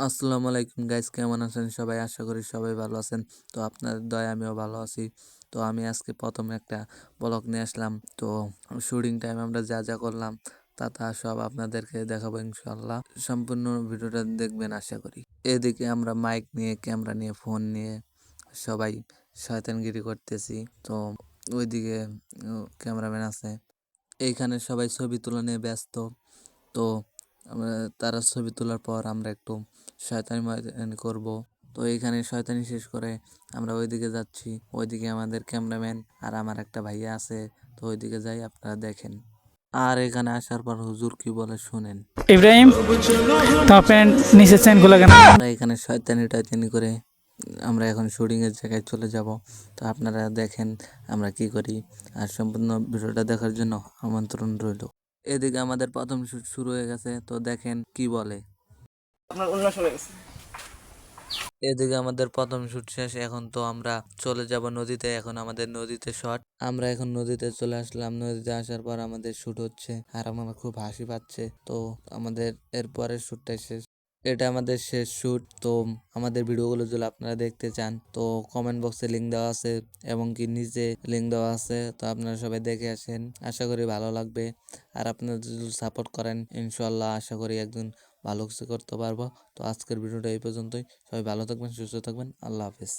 আসসালামু আলাইকুম গাইস, কেমন আছেন সবাই? আশা করি সবাই ভালো আছেন। তো আপনাদের দয়ায় আমিও ভালো আছি। তো আমি আজকে প্রথম একটা ব্লগ নিয়ে আসলাম। তো শুটিং টাইম আমরা যা যা করলাম তা সব আপনাদেরকে দেখাবো ইনশাল্লাহ। সম্পূর্ণ ভিডিওটা দেখবেন আশা করি। এদিকে আমরা মাইক নিয়ে, ক্যামেরা নিয়ে, ফোন নিয়ে সবাই শয়তানগিরি করতেছি। তো ওইদিকে ক্যামেরাম্যান আছে। এইখানে সবাই ছবি তোলা নিয়ে ব্যস্ত। তো তারা ছবি তোলার পর আমরা একটু শয়তানি ময়তানি করব। তো এইখানে শয়তানি শেষ করে আমরা ওইদিকে যাচ্ছি। ওইদিকে আমাদের ক্যামেরাম্যান আর আমার একটা ভাইয়া আছে। তো ওইদিকে যাই, আপনারা দেখেন। আর এখানে আসার পর হুজুর কি বলে শুনেন। ইব্রাহিম, তোমার প্যান্ট নিচের চেন খোলা কেন? আমরা এখানে শয়তানি টয়তানি করে আমরা এখন শুটিং এর জায়গায় চলে যাব। তো আপনারা দেখেন আমরা কি করি, আর সম্পূর্ণ ভিডিওটা দেখার জন্য আমন্ত্রণ রইল। এদিকে আমাদের প্রথম শুট শুরু হয়ে গেছে, তো দেখেন কি বলে। আপনার উল্লাস হয়ে গেছে। এদিকে আমাদের প্রথম শুট শেষ, এখন তো আমরা চলে যাব নদীতে। এখন আমাদের নদীতে শট, আমরা এখন নদীতে চলে আসলাম। নদীতে আসার পর আমাদের শুট হচ্ছে, আর আমার খুব হাসি পাচ্ছে। তো আমাদের এরপরের শুটটা শেষ, এটা আমাদের শেষ শুট। তো আমাদের ভিডিওগুলো যদি আপনারা দেখতে চান তো কমেন্ট বক্সে লিঙ্ক দেওয়া আছে, এবং কি নিচে লিঙ্ক দেওয়া আছে। তো আপনারা সবাই দেখে আসেন, আশা করি ভালো লাগবে। আর আপনারা যদি সাপোর্ট করেন ইনশাল্লাহ আশা করি একদিন ভালো কিছু করতে পারবো। তো আজকের ভিডিওটা এই পর্যন্তই। সবাই ভালো থাকবেন, সুস্থ থাকবেন। আল্লাহ হাফেজ।